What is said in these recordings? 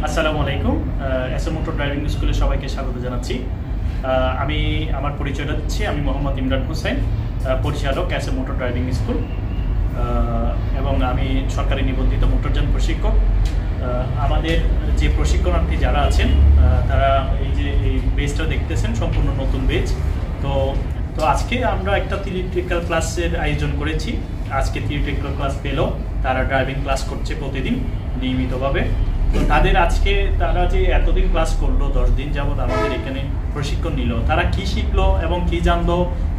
আসসালামু আলাইকুম। SM motor driving স্কুলে সবাইকে স্বাগত জানাচ্ছি। আমি আমার পরিচয়টা দিচ্ছি। আমি মোহাম্মদ ইমরান হোসেন, পরিচালক এসএম মোটর ড্রাইভিং স্কুল, এবং আমি সরকারি নিবন্ধিত মোটরযান প্রশিক্ষক। আমাদের যে প্রশিক্ষণার্থী যারা আছেন তারা এই যে এই বেজটা দেখতেছেন সম্পূর্ণ নতুন বেজ। তো আজকে আমরা একটা থিওরিটিক্যাল ক্লাসের আয়োজন করেছি। আজকে থিওরিটিক্যাল ক্লাস পেলেও তারা ড্রাইভিং ক্লাস করছে প্রতিদিন নিয়মিতভাবে। তো তারা যে এতদিন ক্লাস করলো, 10 দিন যাবৎ আমাদের এখানে প্রশিক্ষণ নিল, তারা কি শিখলো এবং কি জানলো,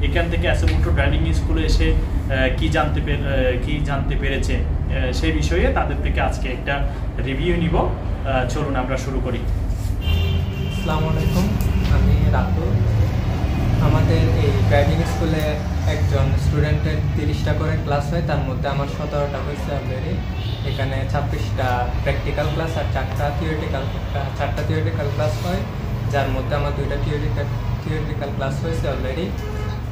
এখান থেকে এসএম মোটর ড্রাইভিং স্কুলে এসে কি জানতে পেরেছে সেই বিষয়ে তাদের থেকে আজকে একটা রিভিউ নিব। চলুন আমরা শুরু করি। আসসালামু আলাইকুম, আমি রাতুল। আমাদের এই ড্রাইভিং স্কুলে একজন স্টুডেন্টের 30টা করে ক্লাস হয়, তার মধ্যে আমার 17টা হয়েছে অলরেডি। এখানে 26টা প্র্যাকটিক্যাল ক্লাস আর 4টা থিওরিটিক্যাল ক্লাস হয়, যার মধ্যে আমার 2টা থিওরিটিক্যাল ক্লাস হয়েছে অলরেডি।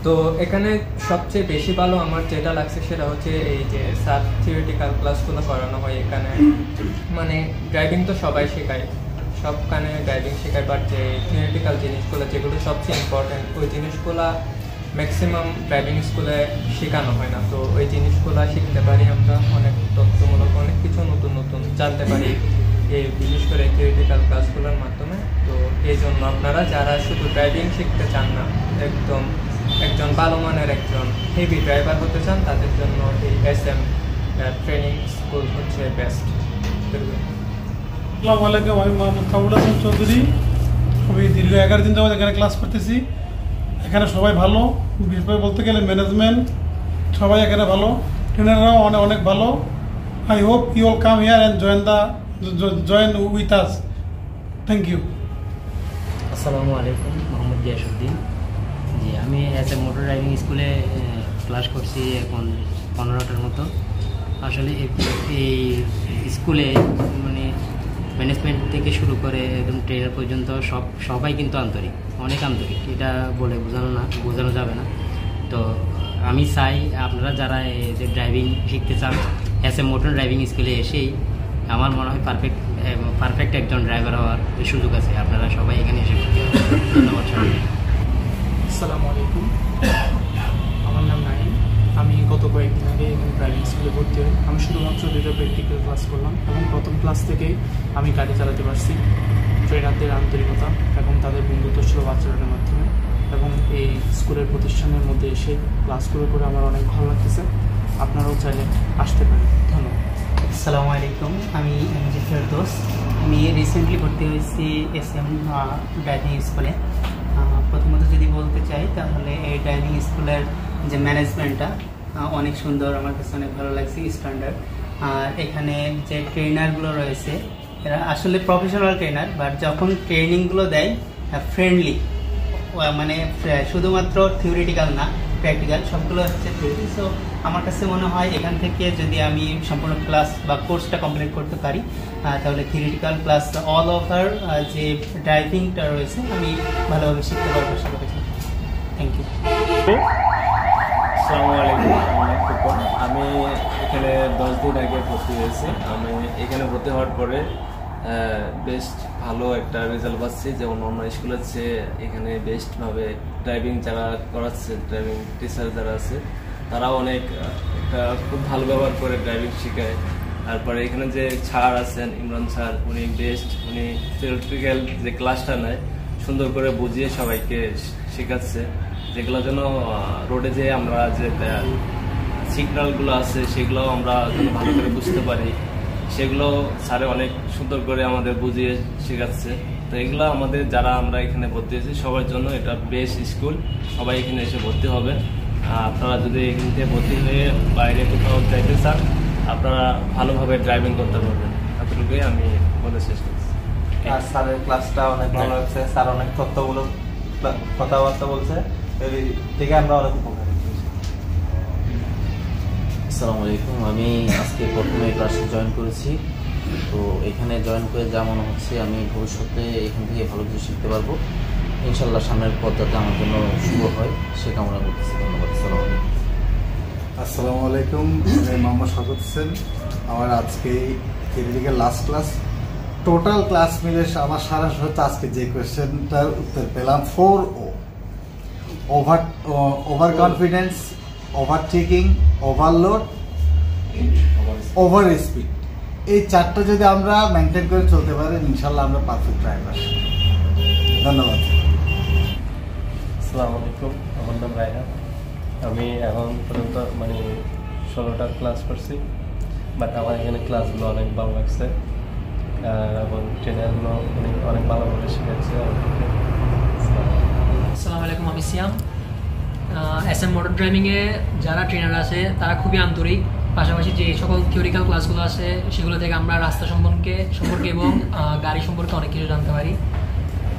তো এখানে সবচেয়ে বেশি ভালো আমার যেটা লাগছে সেটা হচ্ছে এই যে স্যার থিওরিটিক্যাল ক্লাসগুলো করানো হয় এখানে। মানে ড্রাইভিং তো সবাই শেখায়, সবখানে ড্রাইভিং শেখায়, বাট যে থিওরিটিক্যাল জিনিসগুলো যেগুলো সবচেয়ে ইম্পর্টেন্ট, ওই জিনিসগুলো ম্যাক্সিমাম ড্রাইভিং স্কুলে শেখানো হয় না। তো ওই জিনিসগুলো শিখতে পারি আমরা, অনেক তথ্যমূলক অনেক কিছু নতুন নতুন জানতে পারি এই বিশেষ করে থিওরিটিক্যাল ক্লাসগুলোর মাধ্যমে। তো এই জন্য আপনারা যারা শুধু ড্রাইভিং শিখতে চান না, একজন ভালো মানের একজন হেভি ড্রাইভার হতে চান, তাদের জন্য এই এসএম ট্রেনিং স্কুল হচ্ছে বেস্ট। আসসালামু আলাইকুম, আমি মোহাম্মদ কামরুল হাসান চৌধুরী। আমি দীর্ঘ 11 দিন যাবত এখানে ক্লাস করতেছি। এখানে সবাই ভালো, বিশেষভাবে বলতে গেলে ম্যানেজমেন্ট সবাই এখানে ভালো, ট্রেনাররাও অনেক ভালো। I hope you will come here and join with us. Thank you. আসসালামু আলাইকুম, মোহাম্মদ গিয়াসউদ্দিন। জি, আমি এসএম মোটর ড্রাইভিং স্কুলে ক্লাস করছি এখন 15টার মতো। আসলে এই স্কুলে মানে ম্যানেজমেন্ট থেকে শুরু করে একদম ট্রেনার পর্যন্ত সবাই কিন্তু আন্তরিক, অনেক আন্তরিক। এটা বলে বোঝানো যাবে না। তো আমি চাই আপনারা যারা যে ড্রাইভিং শিখতে চান, এসএম মোটর ড্রাইভিং স্কুলে এসেই আমার মনে হয় পারফেক্ট একজন ড্রাইভার হওয়ার সুযোগ আছে। আপনারা সবাই এখানে এসে ধন্যবাদ। আসসালামু আলাইকুম, আমার নাম নাইম। আমি গত কয়েকদিন আগে এখানে ড্রাইভিং স্কুলে ভর্তি হই। আমি শুধুমাত্র 2টা প্র্যাকটিক্যাল ক্লাস করলাম এবং প্রথম ক্লাস থেকেই আমি গাড়ি চালাতে পারছি ট্রেনারদের আন্তরিকতা এবং তাদের বন্ধুত্বসুলভ আচরণের মাধ্যমে। এবং এই স্কুলের প্রতিষ্ঠানের মধ্যে এসে ক্লাসগুলো করে আমার অনেক ভালো লাগতেছে। আপনারাও চাইলে আসতে পারেন। ধন্যবাদ। আসসালামু আলাইকুম, আমি এমজি ফেরদৌস। আমি রিসেন্টলি ভর্তি হয়েছি এসএম ড্রাইভিং স্কুলে। প্রথমত যদি বলতে চাই তাহলে এই ড্রাইভিং স্কুলের যে ম্যানেজমেন্টটা অনেক সুন্দর, আমার কাছে অনেক ভালো লাগছে, স্ট্যান্ডার্ড। আর এখানে যে ট্রেনারগুলো রয়েছে এরা আসলে প্রফেশনাল ট্রেনার, বাট যখন ট্রেনিংগুলো দেয় ফ্রেন্ডলি, মানে শুধুমাত্র থিওরিটিক্যাল না, প্র্যাকটিক্যাল সবগুলো হচ্ছে থিওরি। সো আমার কাছে মনে হয় এখান থেকে যদি আমি সম্পূর্ণ ক্লাস বা কোর্সটা কমপ্লিট করতে পারি তাহলে থিওরিটিক্যাল প্লাস অল ওভার যে ড্রাইভিংটা রয়েছে আমি ভালোভাবে শিখতে পারবো। সবাই থ্যাংক ইউ। আসসালামু আলাইকুম, আমি এখানে 10 দিন আগে ভর্তি হয়েছি। আমি এখানে ভর্তি হওয়ার পরে বেস্ট ভালো একটা রেজাল্ট পাচ্ছি, যেমন অন্য স্কুলের চেয়ে এখানে বেস্টভাবে ড্রাইভিং যারা করাচ্ছে, ড্রাইভিং টিচার যারা আছে তারাও অনেক একটা খুব ভালো ব্যবহার করে ড্রাইভিং শেখায়। তারপরে এখানে যে স্যার আছেন ইমরান স্যার, উনি বেস্ট, উনি থিওরিটিক্যাল যে ক্লাসটা নেয় সুন্দর করে বুঝিয়ে সবাইকে শেখাচ্ছে, যেগুলো যেন রোডে যে আমরা যে সিগন্যালগুলো আছে সেগুলো আমরা যেন ভালো করে বুঝতে পারি, সেগুলো স্যারে অনেক সুন্দর করে আমাদের বুঝিয়ে শেখাচ্ছে। তো এগুলো আমাদের যারা আমরা এখানে ভর্তি হয়েছি সবার জন্য এটা বেস্ট স্কুল। সবাই এখানে এসে ভর্তি হবে। আপনারা যদি এখান থেকে ভর্তি হয়ে বাইরে কোথাও যাইতে চান, আপনারা ভালোভাবে ড্রাইভিং করতে পারবেন। এতটুকুই আমি বলে শেষ করছি। আর স্যারের ক্লাসটা অনেক ভালো লাগছে, স্যার অনেক তথ্যমূলক কথাবার্তা বলছে, এই থেকে আমরা অনেক উপকার। আসসালামু আলাইকুম, আমি আজকে প্রথমে ক্লাসে জয়েন করেছি। তো এখানে জয়েন করে যা মনে হচ্ছে আমি ভবিষ্যতে এখান থেকে ভালো কিছু শিখতে পারবো। ইনশাল্লাহ সামনের পথ যাতে আমার জন্য শুভ হয় সে কামনা করতেছি। ধন্যবাদ। আসসালামু আলাইকুম, আমি মোহাম্মদ শওকত হোসেন। আমার আজকে theoretical last class. Total class মিলে আমার সারাংশ হচ্ছে আজকে যে কোয়েশ্চেনটার উত্তর পেলাম 4O। Over confidence, overtaking, overload, over speed, এই চারটা যদি আমরা মেনটেন করে চলতে পারি ইনশাল্লাহ আমরা পারফেক্ট ড্রাইভার। ধন্যবাদ। আসসালামু আলাইকুম, আমার নাম রায়হান। আমি এখন পর্যন্ত 16টা ক্লাস করছি, বাট আমার এখানে ক্লাসগুলো অনেক ভালো লাগছে এবং ট্রেনারগুলো অনেক ভালোভাবে শিখাচ্ছে। আসসালামু আলাইকুম, আমি সিয়াম। SM মোটর ড্রাইভিংয়ে যারা ট্রেনার আছে তারা খুবই আন্তরিক, পাশাপাশি যে সকল থিওরিক্যাল ক্লাসগুলো আছে সেগুলো থেকে আমরা রাস্তা সম্পর্কে এবং গাড়ি সম্পর্কে অনেক কিছু জানতে পারি।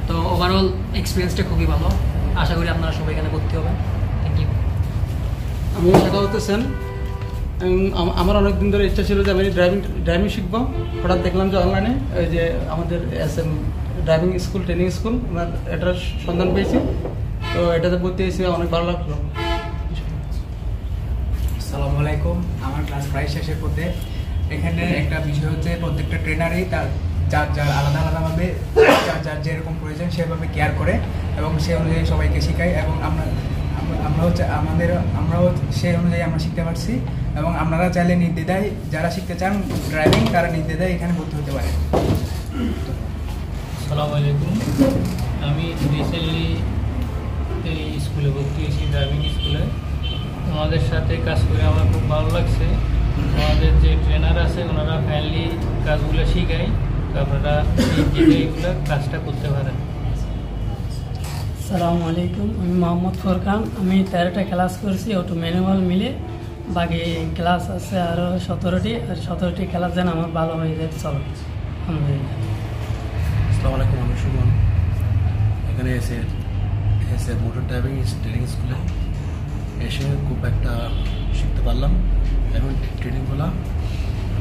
তো ওভারঅল এক্সপিরিয়েন্সটা খুবই ভালো, আশা করি আপনারা সবাই এখানে ভর্তি হবেন। Thank you. আমি সাকাওয়াত হোসেন। আমার অনেক দিন ধরে ইচ্ছা ছিল যে আমি ড্রাইভিং শিখবো। হঠাৎ দেখলাম যে অনলাইনে ওই যে আমাদের SM driving school, training school, এটার সন্ধান পেয়েছি, তো এটাতে ভর্তি হয়েছে, অনেক ভালো লাগলো। আসসালামু আলাইকুম, আমার ক্লাস প্রায় শেষের পথে। এখানে একটা বিষয় হচ্ছে প্রত্যেকটা ট্রেনারই তার যার আলাদাভাবে যার যেরকম প্রয়োজন সেভাবে কেয়ার করে এবং সে অনুযায়ী সবাইকে শেখায় এবং আমরাও সেই অনুযায়ী আমরা শিখতে পারছি এবং আপনারা চাইলে নির্দ্বিধায় যারা শিখতে চান ড্রাইভিং তারা নির্দ্বিধায় এখানে ভর্তি হতে পারে। আসসালামু আলাইকুম, আমি রিসেন্টলি এই স্কুলে ভর্তি হয়েছি, ড্রাইভিং স্কুলে। আমাদের সাথে কাজ করে আমার খুব ভালো লাগছে। আমাদের যে ট্রেনার আছে ওনারা ফাইনালি কাজগুলো শিখায়, আপনারা এইগুলো কাজটা করতে পারেন। আসসালামু আলাইকুম, আমি মোহাম্মদ ফরকান। আমি 13টা ক্লাস করছি অটো ম্যানুয়াল মিলে, বাকি ক্লাস আছে আরও 17টি, আর 17টি ক্লাস যেন আমার ভালো হয়ে যায়। চলো, আলহামদুলিল্লাহ। আসসালামু আলাইকুম, আমি সুমন। এখানে এসে মোটর ড্রাইভিং ট্রেনিং স্কুলে এসে খুব একটা শিখতে পারলাম এবং ট্রেনিংগুলো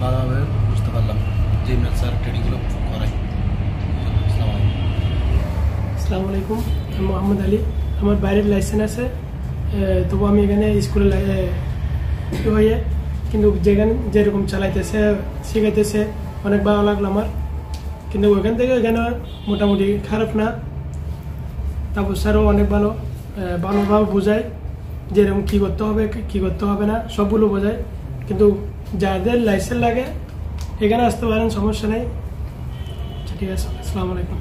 ভালোভাবে বুঝতে পারলাম যে মেল স্যার ট্রেনিংগুলো করাই। আসসালামু আলাইকুম, আমি মোহাম্মদ আলী। আমার বাইরের লাইসেন্স আছে, তবু আমি এখানে স্কুলে হয়ে কিন্তু যেখানে যেরকম চালাইতেছে শিখাইতেছে অনেক ভালো লাগলো আমার। কিন্তু ওইখান থেকে এখানে মোটামুটি খারাপ না, তারপর স্যারও অনেক ভালোভাবে বোঝায় যেরকম কী করতে হবে কী করতে হবে না সবগুলো বোঝায়। কিন্তু যাদের লাইসেন্স লাগে এখানে আসতে পারেন, সমস্যা নেই। ঠিক আছে, আসসালামু আলাইকুম।